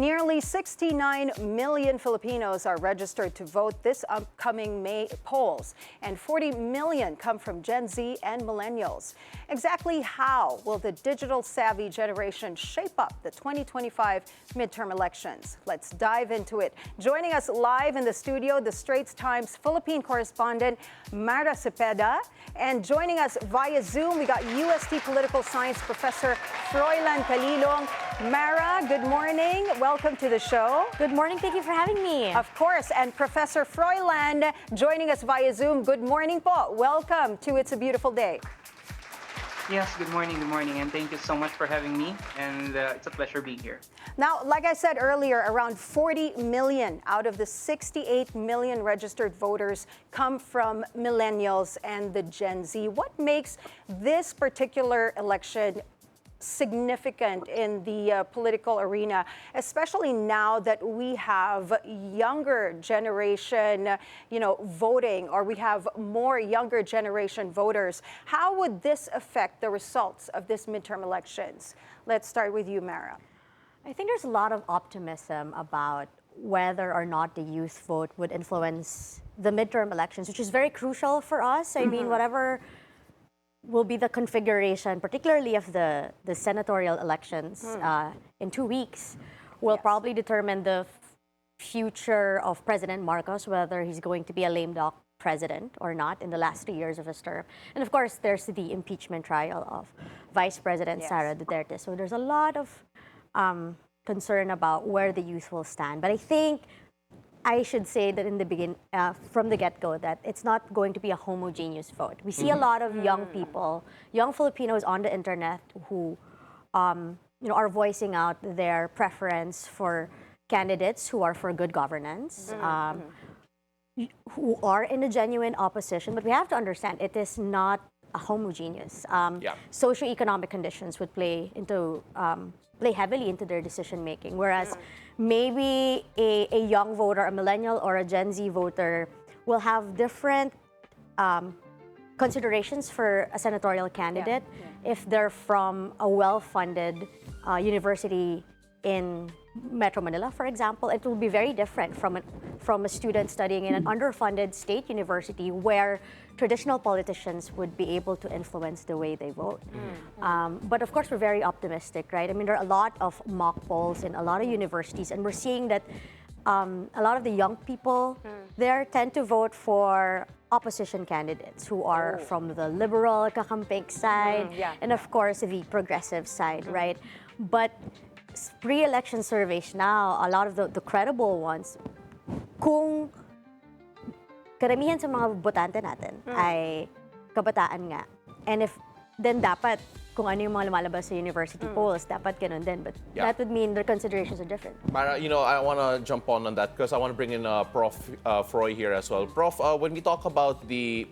Nearly 69 million Filipinos are registered to vote this upcoming May polls, and 40 million come from Gen Z and Millennials. Exactly how will the digital-savvy generation shape up the 2025 midterm elections? Let's dive into it. Joining us live in the studio, the Straits Times Philippine correspondent Mara Cepeda, and joining us via Zoom, we got UST Political Science Professor Froilan Calilung. Mara, good morning. Welcome to the show. Good morning. Thank you for having me. Of course. And Professor Froilan joining us via Zoom. Good morning po. Welcome to It's a Beautiful Day. Yes, good morning, and thank you so much for having me, and it's a pleasure being here. Now, like I said earlier, around 40 million out of the 68 million registered voters come from Millennials and the Gen Z. What makes this particular election significant in the political arena, especially now that we have younger generation, voting, or we have more younger generation voters? How would this affect the results of this midterm elections? Let's start with you, Mara. I think there's a lot of optimism about whether or not the youth vote would influence the midterm elections, which is very crucial for us. I mean, whatever will be the configuration, particularly of the senatorial elections in 2 weeks, will probably determine the future of President Marcos, whether he's going to be a lame duck president or not in the last 2 years of his term. And of course, there's the impeachment trial of Vice President Sara Duterte. So there's a lot of concern about where the youth will stand. But I think I should say that in the from the get-go, that it's not going to be a homogeneous vote. We see a lot of young people, young Filipinos on the internet who, are voicing out their preference for candidates who are for good governance, who are in a genuine opposition. But we have to understand it is not a homogeneous. Socioeconomic conditions would play heavily into their decision making, whereas maybe a young voter, a millennial or a Gen Z voter will have different considerations for a senatorial candidate if they're from a well-funded university in Metro Manila, for example. It will be very different from a student studying in an underfunded state university where traditional politicians would be able to influence the way they vote. But of course, we're very optimistic, right? I mean, there are a lot of mock polls in a lot of universities, and we're seeing that a lot of the young people there tend to vote for opposition candidates who are from the liberal, kakampik side, and of course, the progressive side, right? But pre-election surveys now, a lot of the credible ones, kung karamihan sa mga botante natin ay kabataan nga. And then dapat, kung ano yung mga lumalabas sa university polls, dapat ganun din. But that would mean their considerations are different. Mara, I want to jump on that because I want to bring in Prof. Froy here as well. Prof, when we talk about the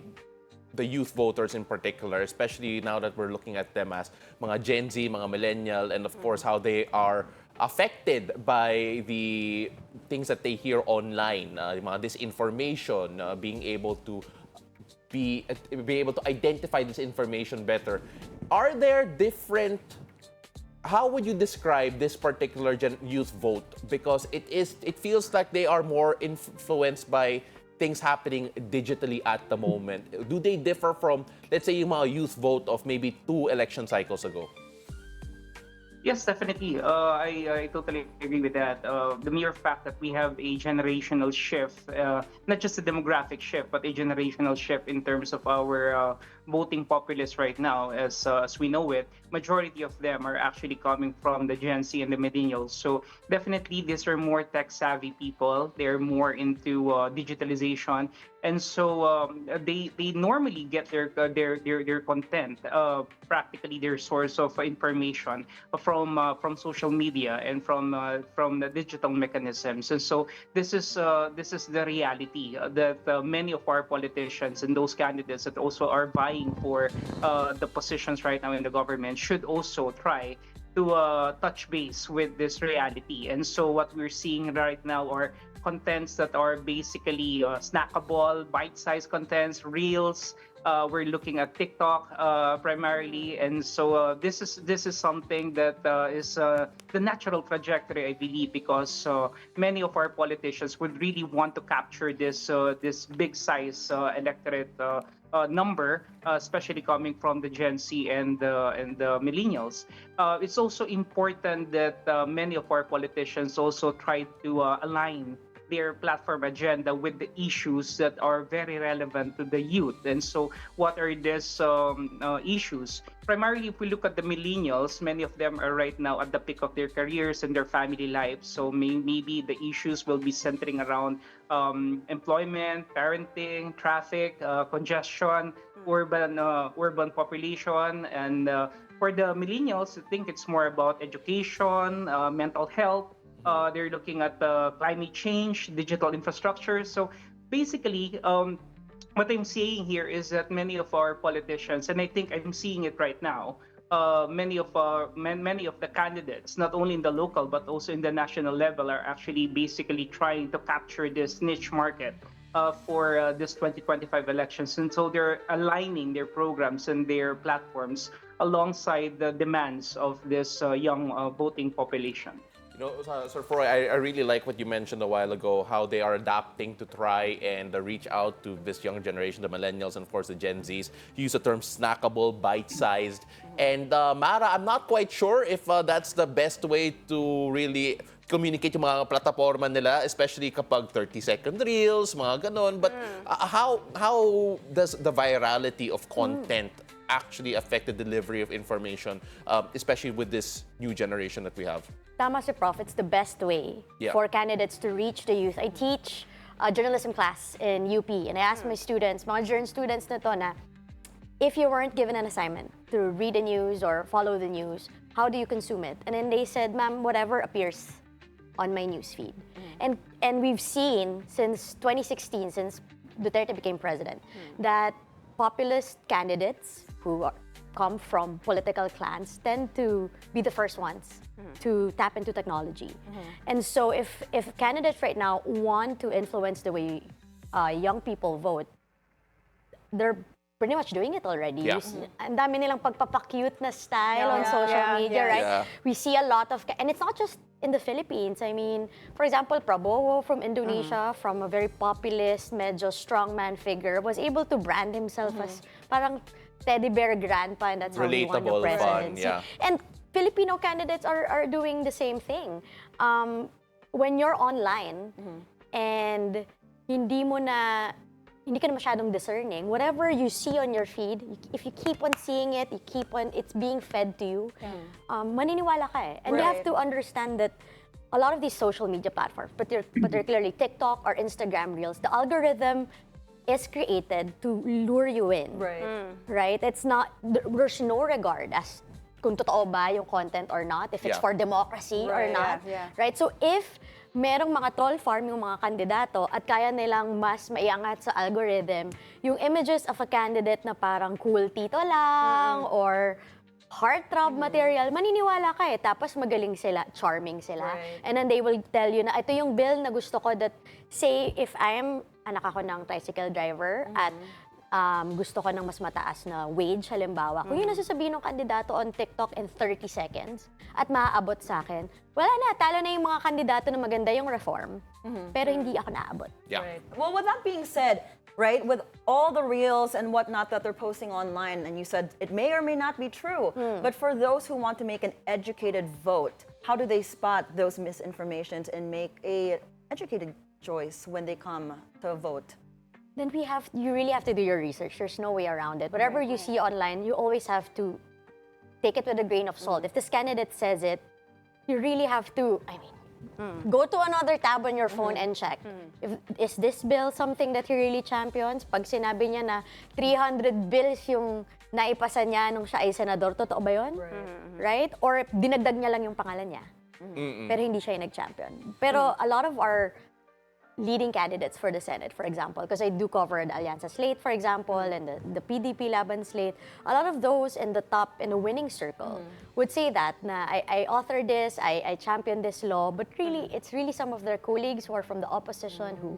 youth voters in particular, especially now that we're looking at them as mga Gen Z, mga millennial, and of course how they are affected by the things that they hear online, mga disinformation, being able to identify this information better. Are there different? How would you describe this particular youth vote? Because it feels like they are more influenced by things happening digitally at the moment. Do they differ from, let's say, yung mga youth vote of maybe 2 election cycles ago? Yes, definitely. I totally agree with that. The mere fact that we have a generational shift, not just a demographic shift, but a generational shift in terms of our voting populace right now, as we know it, majority of them are actually coming from the Gen Z and the Millennials. So definitely, these are more tech-savvy people. They're more into digitalization, and so they normally get their content, practically their source of information from social media and from the digital mechanisms. And so this is the reality that many of our politicians and those candidates that also are vying for the positions right now in the government should also try to touch base with this reality. And so what we're seeing right now are contents that are basically snackable, bite-sized contents, reels. We're looking at TikTok primarily, and so this is something that is the natural trajectory, I believe, because many of our politicians would really want to capture this big size electorate number, especially coming from the Gen Z and the millennials. It's also important that many of our politicians also try to align their platform agenda with the issues that are very relevant to the youth. And so, what are these issues? Primarily, if we look at the millennials, many of them are right now at the peak of their careers and their family lives. So maybe the issues will be centering around employment, parenting, traffic, congestion, urban population, and for the millennials, I think it's more about education, mental health. They're looking at climate change, digital infrastructure. So basically, what I'm saying here is that many of our politicians, and I think I'm seeing it right now, many of the candidates, not only in the local but also in the national level, are actually basically trying to capture this niche market for this 2025 elections. And so they're aligning their programs and their platforms alongside the demands of this young voting population. Sir Froy, I really like what you mentioned a while ago, how they are adapting to try and reach out to this young generation, the millennials and of course the Gen Zs. You use the term snackable, bite-sized. And Mara, I'm not quite sure if that's the best way to really communicate yung mga plataforma nila, especially kapag 30-second reels, mga ganon. But how does the virality of content actually affect the delivery of information, especially with this new generation that we have? Tama si Prof, it's the best way for candidates to reach the youth. I teach a journalism class in UP, and I asked my students, mga journalism students na to na, if you weren't given an assignment to read the news or follow the news, how do you consume it? And then they said, ma'am, whatever appears on my newsfeed. And we've seen since 2016, since Duterte became president, that populist candidates who come from political clans tend to be the first ones to tap into technology. And so if candidates right now want to influence the way young people vote, they're pretty much doing it already. Yeah. Ang dami nilang pagpapakute na style on social media, right? Yeah. We see a lot of, and it's not just in the Philippines. I mean, for example, Prabowo from Indonesia, from a very populist, medyo strongman figure, was able to brand himself as parang teddy bear grandpa, and that's how he won the Relatable, presidency. fun, yeah. And Filipino candidates are doing the same thing. When you're online and hindi ka na masyadong discerning, whatever you see on your feed, if you keep on seeing it, it's being fed to you, maniniwala ka eh. And you have to understand that a lot of these social media platforms, particularly TikTok or Instagram Reels, the algorithm is created to lure you in. Right? It's not, there's no regard as kung totoo ba yung content or not, if it's for democracy or not. Right? So if merong mga troll farm yung mga kandidato at kaya nilang mas maiangat sa algorithm yung images of a candidate na parang cool tito lang or heartthrob material, maniniwala ka eh. Tapos magaling sila, charming sila. And then they will tell you na ito yung bill na gusto ko that, say, if I'm anak ako ng tricycle driver at gusto ko ng mas mataas na wage, halimbawa, kung yun nasasabihin ng kandidato on TikTok in 30 seconds at maaabot sa akin, wala na, talo na yung mga kandidato na maganda yung reform, pero hindi ako naabot. Well, with that being said, right, with all the reels and whatnot that they're posting online, and you said it may or may not be true, but for those who want to make an educated vote, how do they spot those misinformations and make a educated choice when they come to vote? Then you really have to do your research. There's no way around it. Whatever you see online, you always have to take it with a grain of salt. If this candidate says it, you really have to, go to another tab on your phone and check. Is this bill something that he really champions? Pag sinabi niya na 300 bills yung naipasa niya nung siya ay senador, totoo ba yun? Right? Or dinagdag niya lang yung pangalan niya. Pero hindi siya yung nag-champion. Pero a lot of our leading candidates for the Senate, for example, because I do cover the Alianza slate, for example, and the PDP Laban slate. A lot of those in the top, in the winning circle, would say that, na, I authored this, I championed this law, but really, it's really some of their colleagues who are from the opposition who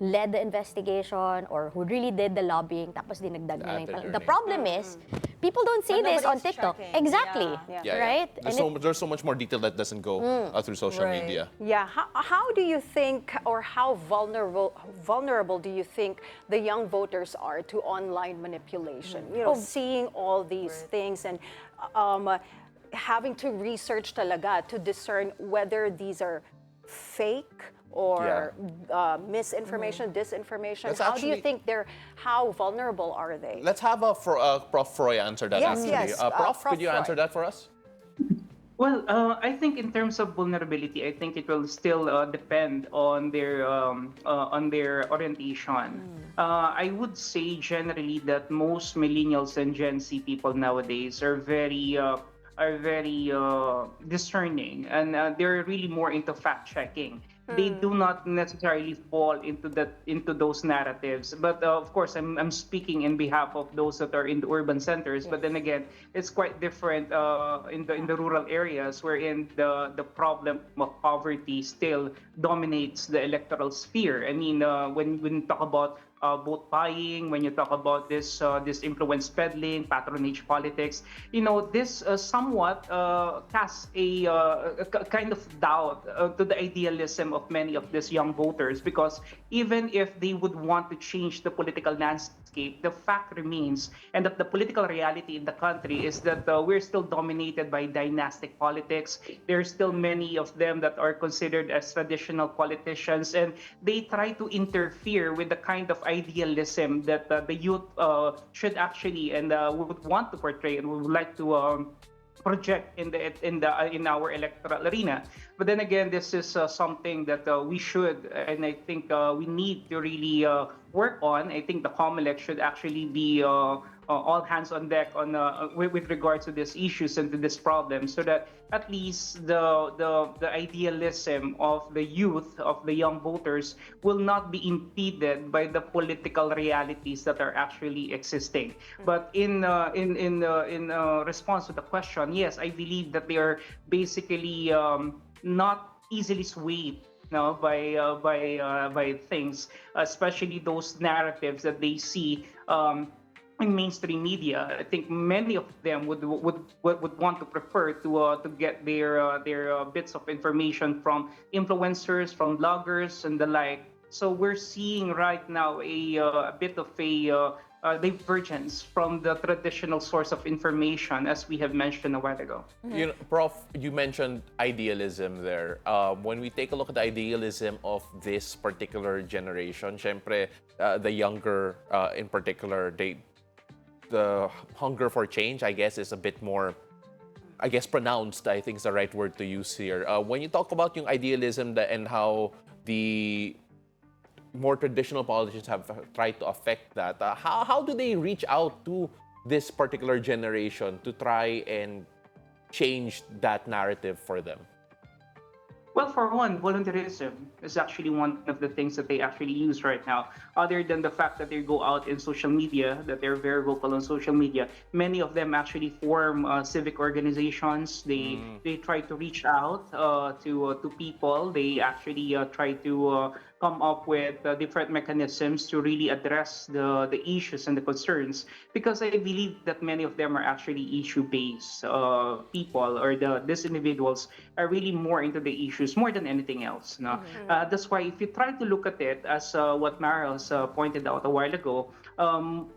led the investigation or who really did the lobbying, tapos dinagdag na lang. The problem is, people don't see But this on nobody's TikTok. checking. Exactly, Yeah. right? There's so much more detail that doesn't go through social Right. media. Yeah, how do you think, or how vulnerable do you think the young voters are to online manipulation? You know, seeing all these things and having to research talaga to discern whether these are fake or misinformation, disinformation. That's How do you actually- think how vulnerable are they? Let's have Prof. Froy answer that. Yes, actually. yes, Prof, Prof. could you Froy. answer that for us? Well, I think in terms of vulnerability, I think it will still depend on their orientation. I would say generally that most millennials and Gen Z people nowadays are very discerning, and they're really more into fact checking. They do not necessarily fall into those narratives. But of course, I'm speaking in behalf of those that are in the urban centers. But then again, it's quite different in the rural areas, wherein the problem of poverty still dominates the electoral sphere. I mean, when you talk about vote buying, when you talk about this influence peddling, patronage politics, this somewhat casts a kind of doubt to the idealism of many of these young voters, because even if they would want to change the political landscape, the fact remains, and that the political reality in the country is that we're still dominated by dynastic politics. There's still many of them that are considered as traditional politicians, and they try to interfere with the kind of idealism that the youth should actually and would want to portray and would like to project in our electoral arena. But then again, this is something that we should, and I think we need to really work on. I think the COMELEC should actually be all hands on deck on with regards to these issues and to this problem, so that at least the idealism of the youth, of the young voters, will not be impeded by the political realities that are actually existing. But in response to the question, yes, I believe that they are basically not easily swayed by things, especially those narratives that they see in mainstream media. I think many of them would want to prefer to get their bits of information from influencers, from bloggers, and the like. So we're seeing right now a bit of a divergence from the traditional source of information, as we have mentioned a while ago. Prof, you mentioned idealism there. When we take a look at the idealism of this particular generation, syempre, the younger in particular, the hunger for change, I guess, is a bit more, pronounced, I think is the right word to use here. When you talk about yung idealism and how the more traditional politicians have tried to affect that, how do they reach out to this particular generation to try and change that narrative for them? Well, for one, volunteerism is actually one of the things that they actually use right now. Other than the fact that they go out in social media, that they're very vocal on social media, many of them actually form civic organizations. They try to reach out to people. They actually try to come up with different mechanisms to really address the issues and the concerns, because I believe that many of them are actually issue-based people, or these individuals are really more into the issues more than anything else. No? That's why if you try to look at it as what Mara pointed out a while ago,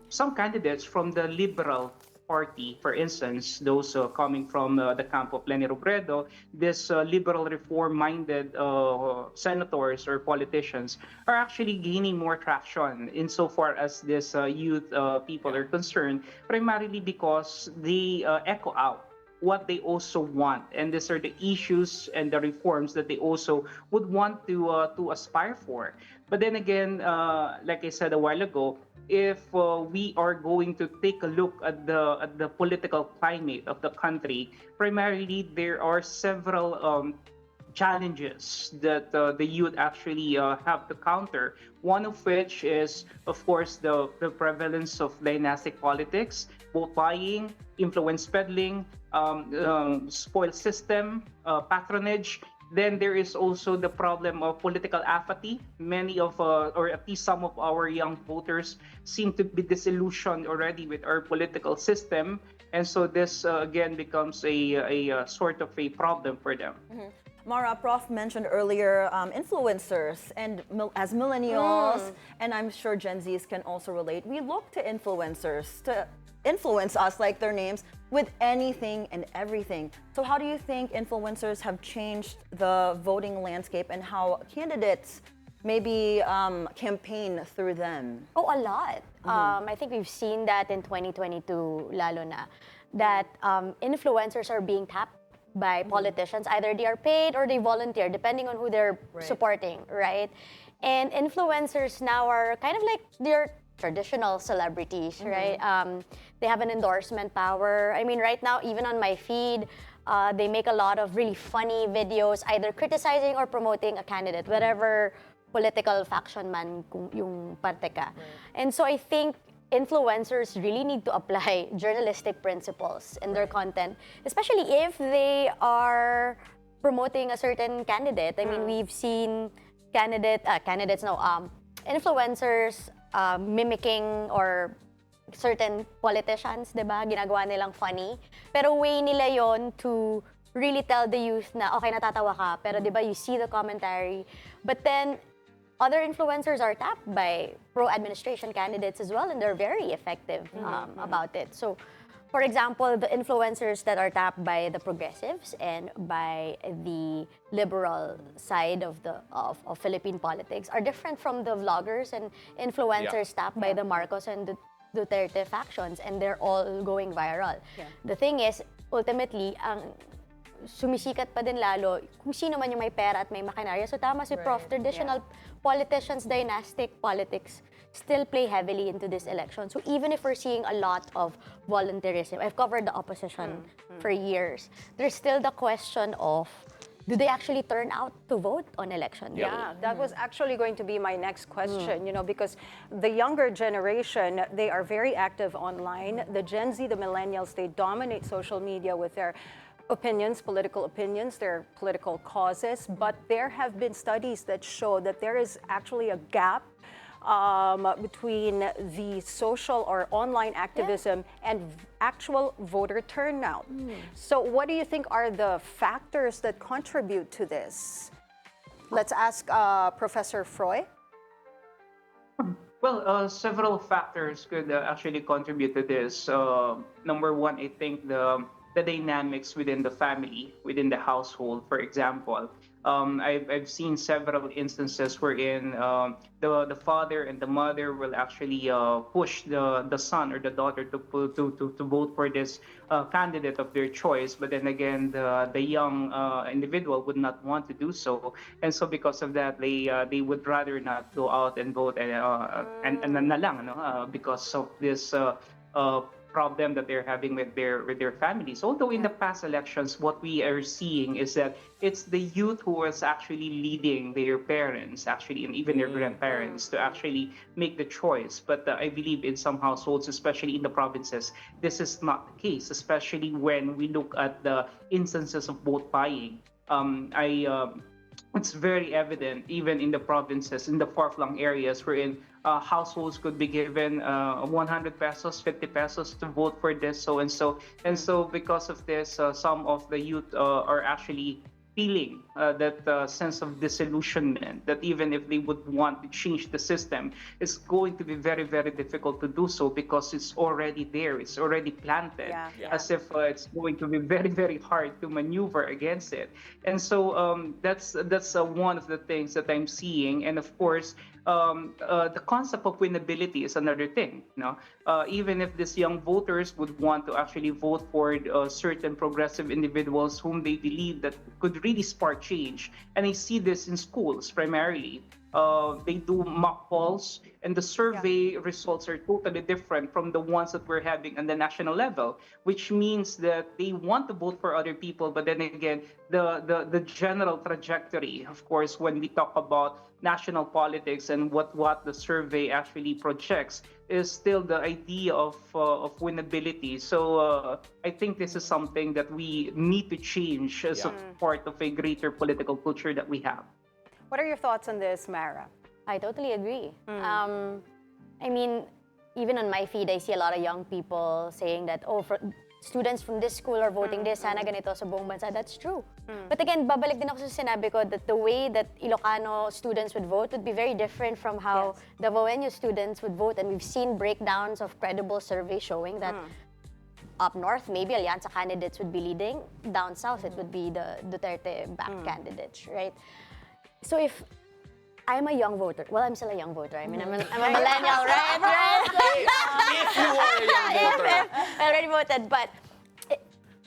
some candidates from the Liberal Party, for instance, those coming from the camp of Leni Robredo, this liberal reform-minded senators or politicians are actually gaining more traction insofar as this youth people are concerned, primarily because they echo out what they also want, and these are the issues and the reforms that they also would want to aspire for. But then again, like I said a while ago, if we are going to take a look at the political climate of the country, primarily there are several challenges that the youth actually have to counter. One of which is, of course, the prevalence of dynastic politics, vote buying, influence peddling, spoil system, patronage. Then there is also the problem of political apathy. Many of, or at least some of our young voters seem to be disillusioned already with our political system. And so this, again, becomes a sort of a problem for them. Mara, Prof mentioned earlier influencers, and as millennials, and I'm sure Gen Zs can also relate, we look to influencers to influence us, like their names, with anything and everything. So how do you think influencers have changed the voting landscape and how candidates maybe campaign through them? Oh, a lot. I think we've seen that in 2022, lalo na, that influencers are being tapped by politicians. Either they are paid or they volunteer, depending on who they're supporting, right? And influencers now are kind of like they're traditional celebrities, right? They have an endorsement power. I mean, right now, even on my feed, they make a lot of really funny videos, either criticizing or promoting a candidate, whatever political faction man kung yung parte ka. And so I think influencers really need to apply journalistic principles in their content, especially if they are promoting a certain candidate. I mean, we've seen influencers mimicking or certain politicians, diba? Ginagawa nilang funny. Pero way nila yon to really tell the youth na, okay, natatawa ka, pero diba, you see the commentary. But then, other influencers are tapped by pro-administration candidates as well, and they're very effective about it. So, for example, the influencers that are tapped by the progressives and by the liberal side of Philippine politics are different from the vloggers and influencers tapped by the Marcos and the Duterte factions, and they're all going viral. The thing is, ultimately, ang sumisikat pa din lalo kung sino man yung may pera at may makinarya. So tama si Prof, traditional politicians, dynastic politics still play heavily into this election. So even if we're seeing a lot of volunteerism, I've covered the opposition for years, there's still the question of, do they actually turn out to vote on election day? Yeah, that was actually going to be my next question, you know, because the younger generation, they are very active online. The Gen Z, the millennials, they dominate social media with their opinions, political opinions, their political causes, but there have been studies that show that there is actually a gap between the social or online activism and actual voter turnout. So what do you think are the factors that contribute to this? Let's ask Professor Froy. Well, several factors could actually contribute to this. Number one, I think the dynamics within the family, within the household. For example, I've seen several instances wherein the father and the mother will actually push the son or the daughter to vote for this candidate of their choice, but then again the young individual would not want to do so, and so because of that they would rather not go out and vote and na lang, no? Because of this problem that they're having with their families. Although in the past elections, what we are seeing is that it's the youth who is actually leading their parents, actually, and even their grandparents to actually make the choice. But I believe in some households, especially in the provinces, this is not the case, especially when we look at the instances of vote buying. It's very evident even in the provinces, in the far-flung areas, wherein households could be given 100 pesos, 50 pesos to vote for this, so and so. And so because of this, some of the youth are actually feeling that sense of disillusionment, that even if they would want to change the system, it's going to be very, very difficult to do so because it's already there, it's already planted, as if it's going to be very, very hard to maneuver against it. And so that's one of the things that I'm seeing. And of course, the concept of winnability is another thing. Even if these young voters would want to actually vote for certain progressive individuals whom they believe that could really spark change, and I see this in schools primarily. They do mock polls, and the survey results are totally different from the ones that we're having on the national level, which means that they want to vote for other people, but then again, the general trajectory, of course, when we talk about national politics and what the survey actually projects, is still the idea of winnability. So I think this is something that we need to change as a part of a greater political culture that we have. What are your thoughts on this, Mara? I totally agree. I mean, even on my feed, I see a lot of young people saying that, oh, students from this school are voting this, sana ganito sa buong bansa. That's true. But again, babalik din ako sa sinabi ko that the way that Ilocano students would vote would be very different from how the Millennial students would vote. And we've seen breakdowns of credible surveys showing that up north, maybe Alianza candidates would be leading. Down south, it would be the Duterte-backed candidates, right? So if I'm a young voter, well, I'm still a young voter. I mean, I'm a millennial, right? If you are a young voter. I already voted, but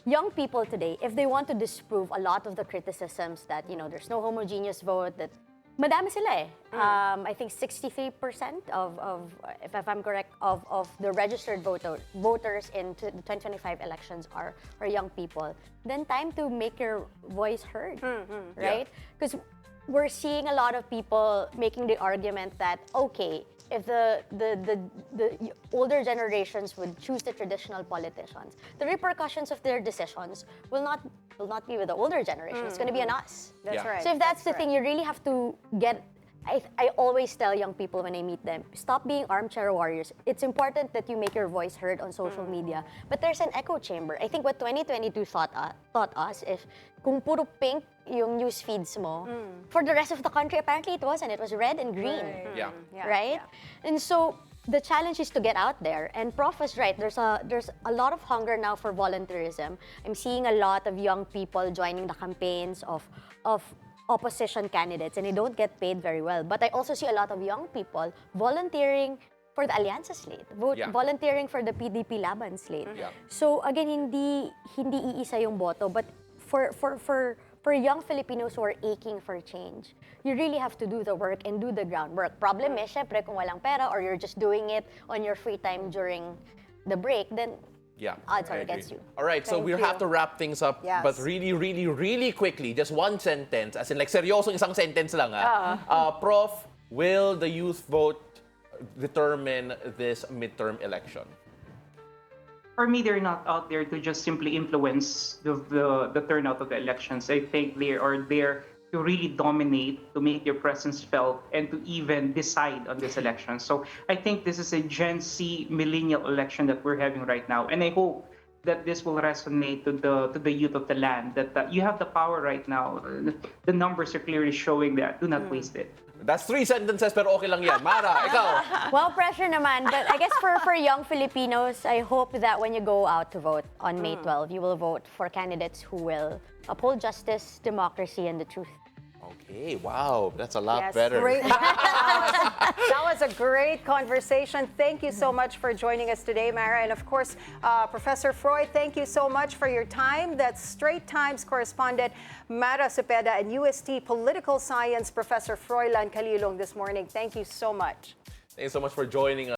young people today, if they want to disprove a lot of the criticisms that, there's no homogeneous vote, that madami sila eh. I think 63% of if I'm correct, of the registered voters in the 2025 elections are young people, then time to make your voice heard, right? Because we're seeing a lot of people making the argument that, okay, if the older generations would choose the traditional politicians, the repercussions of their decisions will not be with the older generation. It's going to be on us. That's right. So if that's the thing, you really have to get. I always tell young people when I meet them, stop being armchair warriors. It's important that you make your voice heard on social media. But there's an echo chamber. I think what 2022 taught us, if kung puro pink yung news feeds mo, for the rest of the country, apparently it wasn't. It was red and green. Right? And so the challenge is to get out there. And Prof was right. There's a lot of hunger now for volunteerism. I'm seeing a lot of young people joining the campaigns of opposition candidates, and they don't get paid very well. But I also see a lot of young people volunteering for the Alianza slate, volunteering for the PDP Laban slate. So again, hindi iisa yung boto, but for young Filipinos who are aching for change, you really have to do the work and do the groundwork. Problem is, syempre, kung walang pera or you're just doing it on your free time during the break, then odds are against you. All right, so we have to wrap things up, but really, really, really quickly, just one sentence, as in like seryosong isang sentence lang Prof, will the youth vote determine this midterm election? For me, they're not out there to just simply influence the turnout of the elections. I think they are there to really dominate, to make their presence felt, and to even decide on this election. So I think this is a Gen Z millennial election that we're having right now. And I hope that this will resonate to the youth of the land, that you have the power right now. The numbers are clearly showing that. Do not waste it. That's 3 sentences, pero okay lang yan. Mara, ikaw. Well, pressure naman. But I guess for young Filipinos, I hope that when you go out to vote on May 12, you will vote for candidates who will uphold justice, democracy, and the truth. Okay, wow, that's a lot better. Great. That was a great conversation. Thank you so much for joining us today, Mara. And of course, Professor Froy, thank you so much for your time. That's Straits Times correspondent Mara Cepeda and UST Political Science Professor Froilan Calilung this morning. Thank you so much. Thanks so much for joining us.